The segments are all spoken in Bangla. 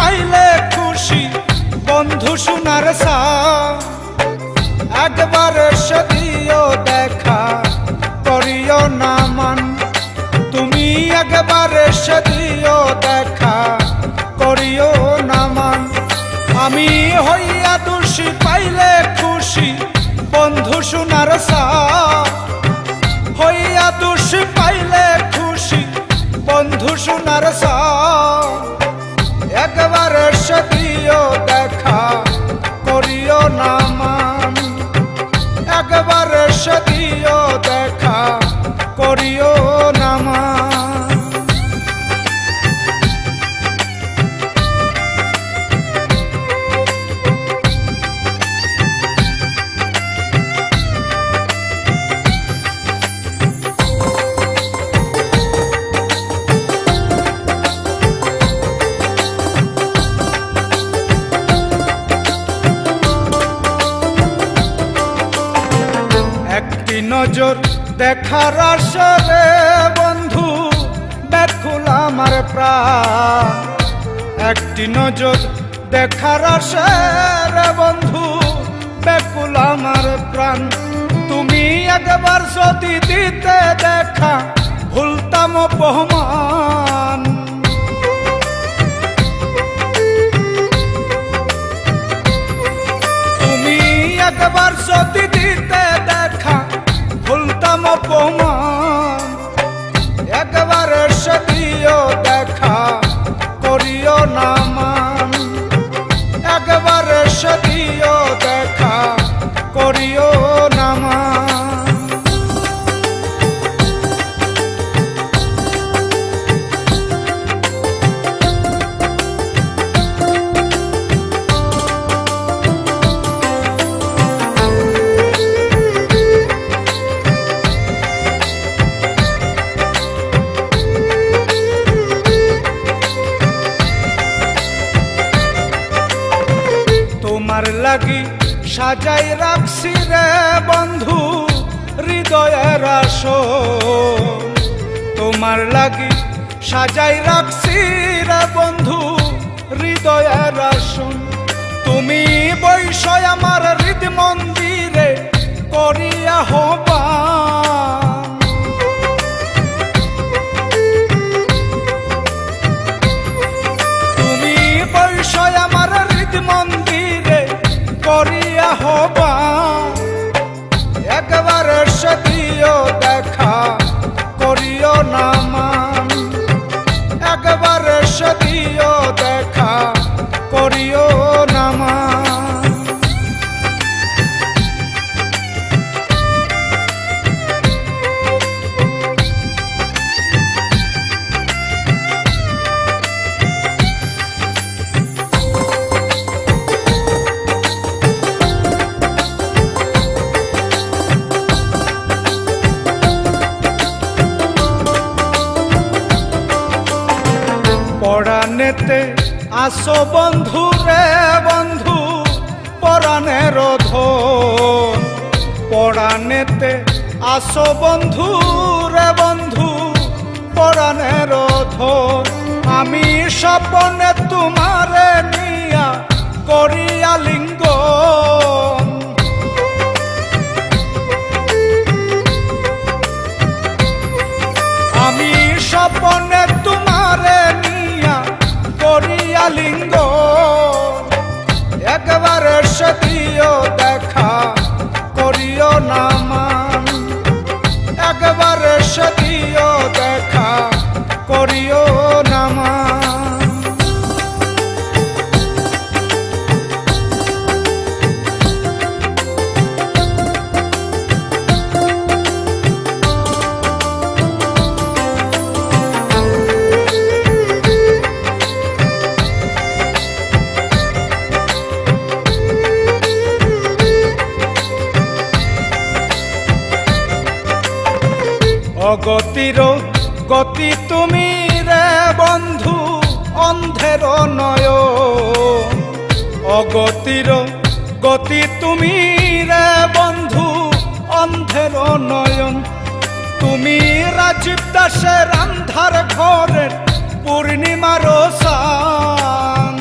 পাইলে খুশি বন্ধু সোনার সাথ, একবার এসে দিও দেখা করিও না মান। তুমি একবার এসে দিও দেখা করিও না মান। আমি হইয়া দোষী পাইলে খুশি বন্ধু সোনার সাথ, হইয়া দোষী পাইলে খুশি বন্ধু সোনার সাথ, একবার এসে দিও দেখা করিও না মান। একবার এসে দিও দেখা করিও না মান। একটি নজর দেখার আশারে বন্ধু ব্যাকুল আমার প্রাণ, একটি নজর দেখার আশারে বন্ধু ব্যাকুল আমার প্রাণ। তুমি একবার যদি দিতে দেখা ভুলতাম অপমান, তুমি একবার যদি দিতে দেখা ভুলতাম অপমান, একবার এসে দিও দেখা করিও না মান। একবার এসে দিও দেখা করিও না মান। তোমার লাগি সাজাই রাখছি রে বন্ধু হৃদয়ের আসন, তোমার লাগি সাজাই রাখছি রে বন্ধু হৃদয়ের আসন। তুমি বৈষয় আমার হৃদ মন্দিরে করিয়া হবান, তুমি বৈষয় আমার হৃদ মন্দিরে করিয়া হবান। একবার এসে দিও দেখা করিও না মান। একবার এসে দিও দেখা করিও না মান। পরাণেতে আসো বন্ধু রে বন্ধু পরাণের ধন, পরাণেতে আসো বন্ধু রে বন্ধু পরাণের ধন। আমি স্বপ্নে তোমারে নিয়া করিয়া লিঙ্গন, আমি স্বপ্নে তোমারে নিয়া করিয়া লিঙ্গন। একবার এসে দিও দেখা করিও না মান। একবার এসে দিও দেখা করিও না মান। অগতির গতি তুমি রে বন্ধু অন্ধের নয়, অগতির গতি তুমি রে বন্ধু অন্ধের নয়ন। তুমি রাজীব দাসের আন্ধার ঘরের পূর্ণিমার সান,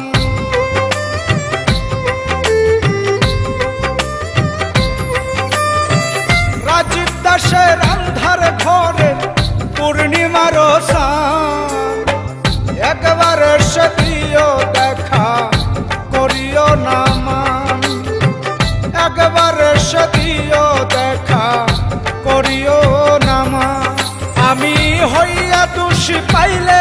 পাইলে